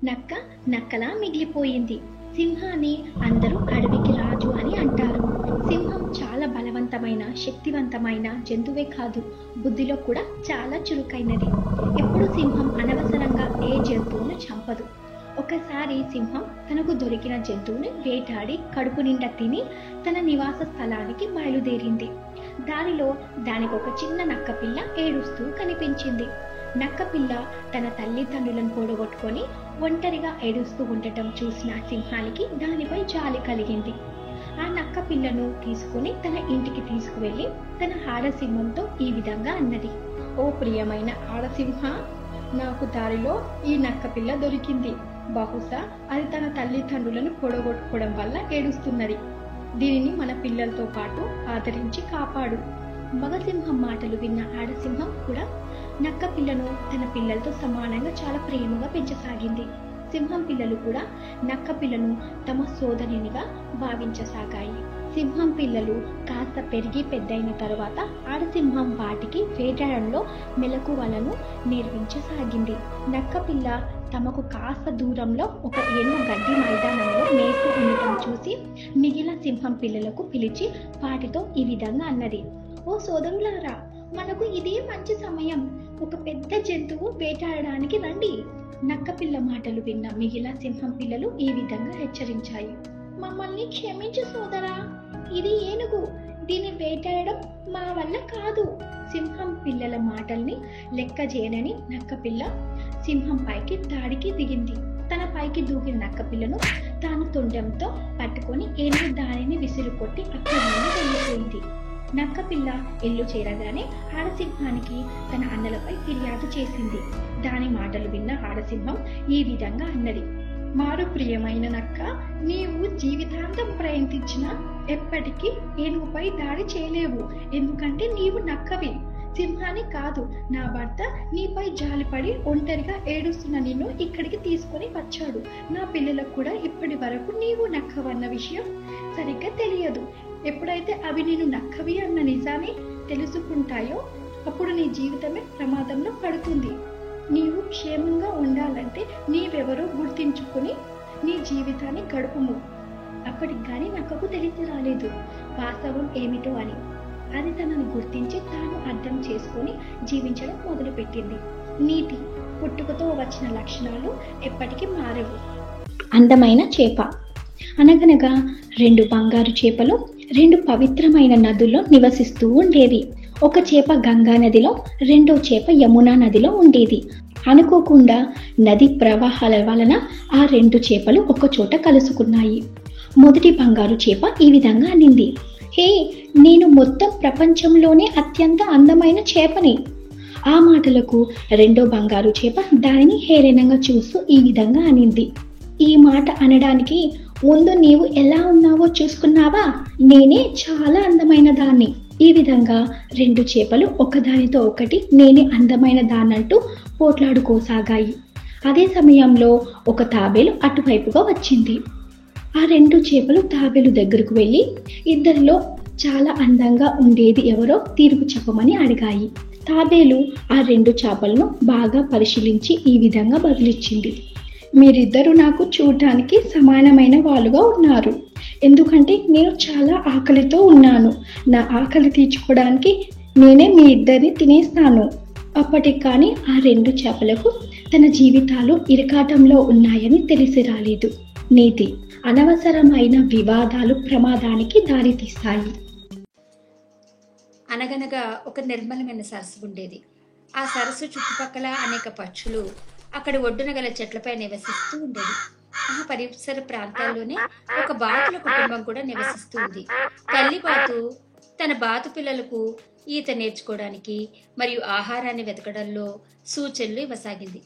నక్క నక్కలా మిగిలిపోయింది. సింహాన్ని అందరూ అడవికి రాజు అని అంటారు. సింహం చాలా బలవంతమైన, శక్తివంతమైన జంతువే కాదు, బుద్ధిలో కూడా చాలా చురుకైనది. ఎప్పుడు సింహం అనవసరంగా ఏ జంతువును చంపదు. ఒకసారి సింహం తనకు దొరికిన జంతువుని వేటాడి కడుపు నిండా తిని తన నివాస స్థలానికి బయలుదేరింది. దారిలో దానికి ఒక చిన్న నక్కపిల్ల ఏడుస్తూ కనిపించింది. నక్కపిల్ల తన తల్లిదండ్రులను పోడగొట్టుకొని ఒంటరిగా ఏడుస్తూ ఉండటం చూసిన సింహానికి దానిపై జాలి కలిగింది. ఆ నక్క పిల్లను తీసుకుని తన ఇంటికి తీసుకువెళ్ళి తన ఆడసింహంతో ఈ విధంగా అన్నది. ఓ ప్రియమైన ఆడసింహ, నాకు దారిలో ఈ నక్క పిల్ల దొరికింది. బహుశా అది తన తల్లిదండ్రులను పొడగొట్టుకోవడం వల్ల ఏడుస్తున్నది. దీనిని మన పిల్లలతో పాటు ఆదరించి కాపాడు. మగసింహం మాటలు విన్న ఆడసింహం కూడా నక్క పిల్లను తన పిల్లలతో సమానంగా చాలా ప్రేమగా పెంచసాగింది. సింహం పిల్లలు కూడా నక్క పిల్లను తమ సోదరునిగా భావించసాగాయి. సింహం పిల్లలు కాస్త పెరిగి పెద్దయిన తరువాత ఆడసింహం వాటికి వేటాడంలో మెలకువలను నేర్పించసాగింది. నక్క పిల్ల తమకు కాస్త దూరంలో ఒక ఎన్నో గడ్డి మైదానంలో మేస్తూ ఉండటం చూసి మిగిలిన సింహం పిల్లలకు పిలిచి వాటితో ఈ విధంగా అన్నది. ఓ సోదరులారా, మనకు ఇదే మంచి సమయం. ఒక పెద్ద జంతువు వేటాడడానికి రండి. నక్కపిల్ల మాటలు విన్న మిగిలిన సింహం పిల్లలు ఈ విధంగా హెచ్చరించాయి. మమ్మల్ని క్షమించు సోదరా, ఇది ఏనుగు. దీన్ని వేటాడడం మా వల్ల కాదు. సింహం పిల్లల మాటల్ని లెక్క చేయనని నక్కపిల్ల సింహం పైకి దాడికి దిగింది. తన పైకి దూకిన నక్కపిల్లను తాను తొండంతో పట్టుకొని ఏనుగు దానిని విసిరు కొట్టి అక్కడి నుండి వెళ్ళిపోయింది. నక్కపిల్ల ఇల్లు చేరగానే ఆడసింహానికి తన అన్నలపై ఫిర్యాదు చేసింది. దాని మాటలు విన్న ఆడసింహం ఈ విధంగా అన్నది. మారు ప్రియమైన నక్క, నీవు జీవితాంతం ప్రయత్నించినా ఎప్పటికీ ఏనుగుపై దాడి చేయలేవు. ఎందుకంటే నీవు నక్కవి, సింహాన్ని కాదు. నా భర్త నీపై జాలిపడి ఒంటరిగా ఏడుస్తున్న నిన్ను ఇక్కడికి తీసుకొని వచ్చాడు. నా పిల్లలకు కూడా ఇప్పటి వరకు నీవు నక్కవన్న విషయం సరిగ్గా తెలియదు. ఎప్పుడైతే అవి నేను నక్కవి అన్న నిజాన్ని తెలుసుకుంటాయో అప్పుడు నీ జీవితమే ప్రమాదంలో పడుతుంది. నీవు క్షేమంగా ఉండాలంటే నీవెవరో గుర్తించుకుని నీ జీవితాన్ని గడుపుము. అప్పటికి కానీ నక్కకు తెలిసి రాలేదు వాస్తవం ఏమిటో అని. అది తనను గుర్తించి తాను అర్థం చేసుకొని జీవించడం మొదలుపెట్టింది. నీతి: పుట్టుకతో వచ్చిన లక్షణాలు ఎప్పటికీ మారవు. అందమైన చేప. అనగనగా 2 బంగారు చేపలు 2 పవిత్రమైన నదుల్లో నివసిస్తూ ఉండేవి. ఒక చేప గంగా నదిలో, రెండో చేప యమునా నదిలో ఉండేది. అనుకోకుండా నది ప్రవాహాల వలన ఆ 2 చేపలు ఒక చోట కలుసుకున్నాయి. మొదటి బంగారు చేప ఈ విధంగా అనింది. హే, నేను మొత్తం ప్రపంచంలోనే అత్యంత అందమైన చేపని. ఆ మాటలకు రెండో బంగారు చేప దానిని హేళనంగా చూస్తూ ఈ విధంగా అనింది. ఈ మాట అనడానికి ముందు నీవు ఎలా ఉన్నావో చూసుకున్నావా? నేనే చాలా అందమైన దాన్ని. ఈ విధంగా 2 చేపలు ఒకదానితో ఒకటి నేనే అందమైన దాన్నంటూ పోట్లాడుకోసాగాయి. అదే సమయంలో ఒక తాబేలు అటువైపుగా వచ్చింది. ఆ 2 చేపలు తాబేలు దగ్గరకు వెళ్ళి ఇద్దరిలో చాలా అందంగా ఉండేది ఎవరో తీర్పు చెప్పమని అడిగాయి. తాబేలు ఆ 2 చేపలను బాగా పరిశీలించి ఈ విధంగా బదులిచ్చింది. మీరిద్దరూ నాకు చూడటానికి సమానమైన వాళ్ళుగా ఉన్నారు. ఎందుకంటే నేను చాలా ఆకలితో ఉన్నాను. నా ఆకలి తీర్చుకోవడానికి నేనే మీ ఇద్దరిని తినేస్తాను. అప్పటికి కానీ ఆ 2 చేపలకు తన జీవితాలు ఇరకాటంలో ఉన్నాయని తెలిసి రాలేదు. నీతి: అనవసరమైన వివాదాలు ప్రమాదానికి దారితీస్తాయి. అనగనగా ఒక నిర్మలమైన సరస్సు ఉండేది. ఆ సరస్సు చుట్టుపక్కల అనేక పక్షులు అక్కడి ఒడ్డున గల చెట్లపై నివసిస్తూ ఉండేది. ఆ పరిసర ప్రాంతాల్లోనే ఒక బాతుల కుటుంబం కూడా నివసిస్తూ ఉంది. తల్లి బాతు తన బాతు పిల్లలకు ఈత నేర్చుకోవడానికి మరియు ఆహారాన్ని వెతకడంలో సూచనలు ఇవ్వసాగింది.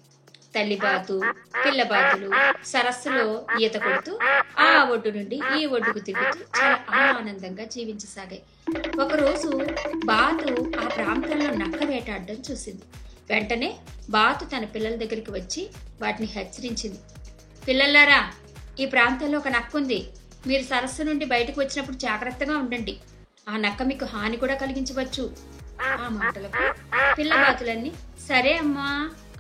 తల్లి బాతు, పిల్ల బాతులు సరస్సులో ఈత కొడుతూ ఆ ఒడ్డు నుండి ఈ ఒడ్డుకు తిరుగుతూ చాలా ఆనందంగా జీవించసాగాయి. ఒకరోజు బాతు ఆ ప్రాంతంలో నక్క వేటాడడం చూసింది. వెంటనే బాతు తన పిల్లల దగ్గరికి వచ్చి వాటిని హెచ్చరించింది. పిల్లలారా, ఈ ప్రాంతంలో ఒక నక్క ఉంది. మీరు సరస్సు నుండి బయటకు వచ్చినప్పుడు జాగ్రత్తగా ఉండండి. ఆ నక్క మీకు హాని కూడా కలిగించవచ్చు. ఆ మాటలకు పిల్ల బాతులన్నీ సరే అమ్మా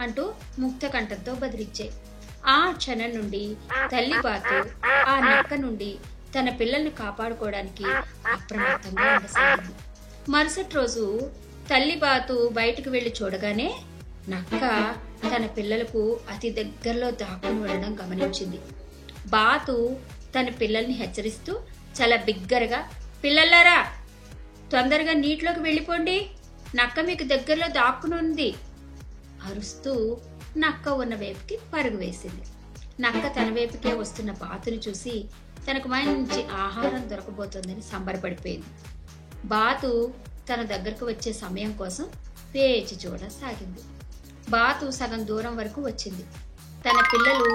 అంటూ ముక్త కంఠంతో బదిలిచ్చాయి. ఆ క్షణం నుండి తల్లి బాతు ఆ నక్క నుండి తన పిల్లల్ని కాపాడుకోవడానికి అప్రమత్తంగా ఉండసాగింది. మరుసటి రోజు తల్లి బాతు బయటకు వెళ్లి చూడగానే నక్క తన పిల్లలకు అతి దగ్గరలో దాక్కుని ఉండడం గమనించింది. బాతు తన పిల్లల్ని హెచ్చరిస్తూ చాలా బిగ్గరగా, పిల్లలారా తొందరగా నీటిలోకి వెళ్ళిపోండి, నక్క మీకు దగ్గరలో దాక్కుని ఉంది అరుస్తూ నక్క ఉన్న వైపుకి పరుగు వేసింది. నక్క తన వైపుకే వస్తున్న బాతుని చూసి తనకు మంచి ఆహారం దొరకబోతోందని సంబరపడిపోయింది. బాతు తన దగ్గరకు వచ్చే సమయం కోసం వేచి చూడసాగింది. బాతు సగం దూరం వరకు వచ్చింది. తన పిల్లలు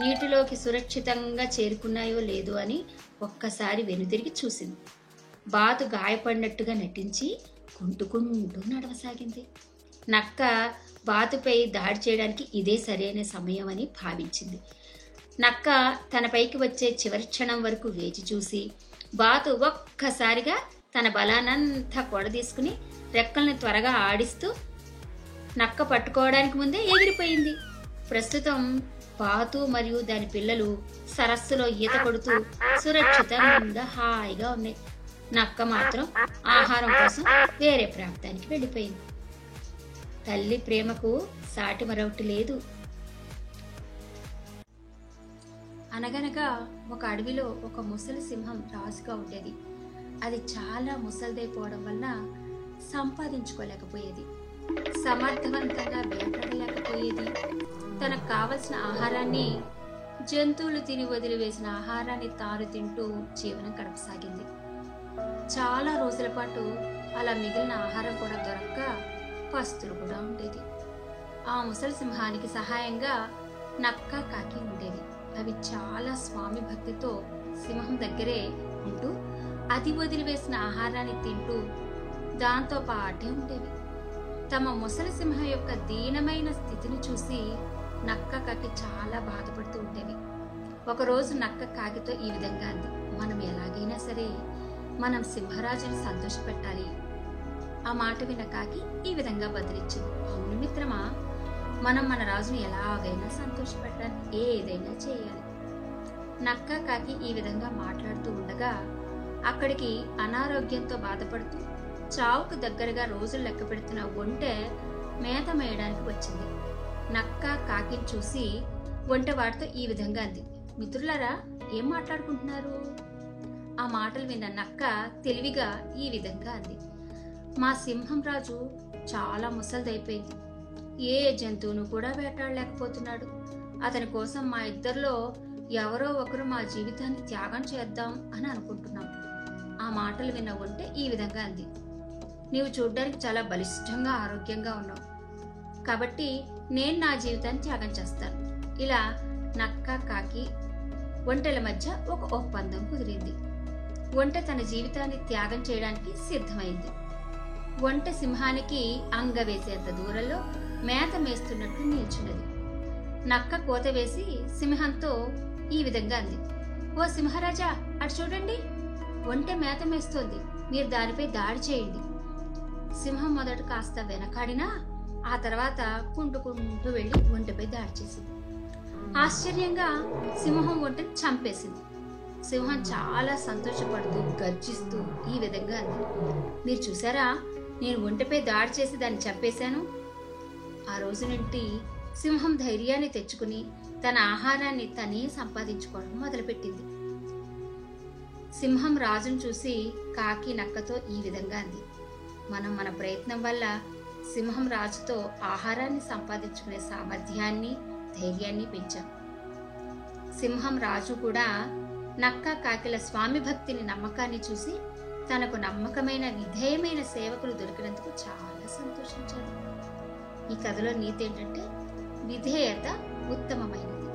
నీటిలోకి సురక్షితంగా చేరుకున్నాయో లేదో అని ఒక్కసారి వెనుదిరిగి చూసింది. బాతు గాయపడినట్టుగా నటించి కుంటుకుంటూ నడవసాగింది. నక్క బాతుపై దాడి చేయడానికి ఇదే సరైన సమయం అని భావించింది. నక్క తన పైకి వచ్చే చివరి క్షణం వరకు వేచి చూసి బాతు ఒక్కసారిగా తన బలానంతా కూడదీసుకుని రెక్కల్ని త్వరగా ఆడిస్తూ నక్క పట్టుకోవడానికి ముందే ఎగిరిపోయింది. ప్రస్తుతం బాతు మరియు దాని పిల్లలు సరస్సులో ఈత కొడుతూ సురక్షితంగా హాయిగా ఉన్నాయి. నక్క మాత్రం ఆహారం కోసం వేరే ప్రాంతానికి వెళ్ళిపోయింది. తల్లి ప్రేమకు సాటి మరొకటి లేదు. అనగనగా ఒక అడవిలో ఒక ముసలి సింహం రాజుగా ఉండేది. అది చాలా ముసలిదైపోవడం వల్ల సంపాదించుకోలేకపోయేది, సమర్థవంతంగా వేటాడలేకపోయేది. తనకు కావలసిన ఆహారాన్ని జంతువులు తిని వదిలివేసిన ఆహారాన్ని తాను తింటూ జీవనం గడపసాగింది. చాలా రోజుల పాటు అలా మిగిలిన ఆహారం కూడా దొరక్క పస్తులు కూడా ఉండేది. ఆ ముసలి సింహానికి సహాయంగా నక్క, కాకి ఉండేవి. అవి చాలా స్వామి భక్తితో సింహం దగ్గరే ఉంటూ అది వదిలివేసిన ఆహారాన్ని తింటూ దాంతో పాటే ఉండేవి. తమ ముసలి సింహం యొక్క దీనమైన స్థితిని చూసి నక్క, కాకి చాలా బాధపడుతూ ఉండేవి. ఒకరోజు నక్క కాకితో ఈ విధంగా అంది, మనం ఎలాగైనా సరే మనం సింహరాజుని సంతోషపెట్టాలి. ఆ మాట విన్న కాకి ఈ విధంగా బదిలిచ్చింది, అవును మిత్రమా, మనం మన రాజుని ఎలాగైనా సంతోషపెట్టాలి, ఏదైనా చేయాలి. నక్క, కాకి ఈ విధంగా మాట్లాడుతూ ఉండగా అక్కడికి అనారోగ్యంతో బాధపడుతూ చావుకు దగ్గరగా రోజులు లెక్క పెడుతున్న ఒంటె మేత మేయడానికి వచ్చింది. నక్క కాకిని చూసి ఒంటె వాటితో ఈ విధంగా అంది, మిత్రులారా ఏం మాట్లాడుకుంటున్నారు? ఆ మాటలు విన్న నక్క తెలివిగా ఈ విధంగా అంది, మా సింహం రాజు చాలా ముసలిదైపోయింది, ఏ జంతువును కూడా వేటాడలేకపోతున్నాడు. అతని కోసం మా ఇద్దరిలో ఎవరో ఒకరు మా జీవితాన్ని త్యాగం చేద్దాం అని అనుకుంటున్నాం. ఆ మాటలు విన్న ఒంటె ఈ విధంగా అంది, నీవు చూడ్డానికి చాలా బలిష్టంగా ఆరోగ్యంగా ఉన్నావు, కాబట్టి నేను నా జీవితాన్ని త్యాగం చేస్తాను. ఇలా నక్క, కాకి, ఒంటెల మధ్య ఒక ఒప్పందం కుదిరింది. ఒంటె తన జీవితాన్ని త్యాగం చేయడానికి సిద్ధమైంది. ఒంటె సింహానికి అంగవేసేంత దూరంలో మేత మేస్తున్నట్లు నిల్చున్నది. నక్క కోత వేసి సింహంతో ఈ విధంగా అంది, ఓ సింహరాజా, అటు చూడండి, ఒంటె మేత మేస్తోంది, మీరు దానిపై దాడి చేయండి. సింహం మొదట కాస్త వెనకాడినా ఆ తర్వాత కుంటుకుంటూ వెళ్లి ఒంటెపై దాడి చేసింది. ఆశ్చర్యంగా సింహం ఒంటెని చంపేసింది. సింహం చాలా సంతోషపడుతూ గర్జిస్తూ ఈ విధంగా అంది, మీరు చూసారా, నేను ఒంటెపై దాడి చేసి దాన్ని చంపేశాను. ఆ రోజు నుండి సింహం ధైర్యాన్ని తెచ్చుకుని తన ఆహారాన్ని తనే సంపాదించుకోవడం మొదలుపెట్టింది. సింహం రాజును చూసి కాకి నక్కతో ఈ విధంగా అంది, మనం మన ప్రయత్నం వల్ల సింహం రాజుతో ఆహారాన్ని సంపాదించుకునే సామర్థ్యాన్ని, ధైర్యాన్ని పెంచాం. సింహం రాజు కూడా నక్క, కాకిల స్వామి భక్తిని, నమ్మకాన్ని చూసి తనకు నమ్మకమైన, విధేయమైన సేవకులు దొరికినందుకు చాలా సంతోషించాడు. ఈ కథలో నీతి ఏంటంటే విధేయత ఉత్తమమైనది.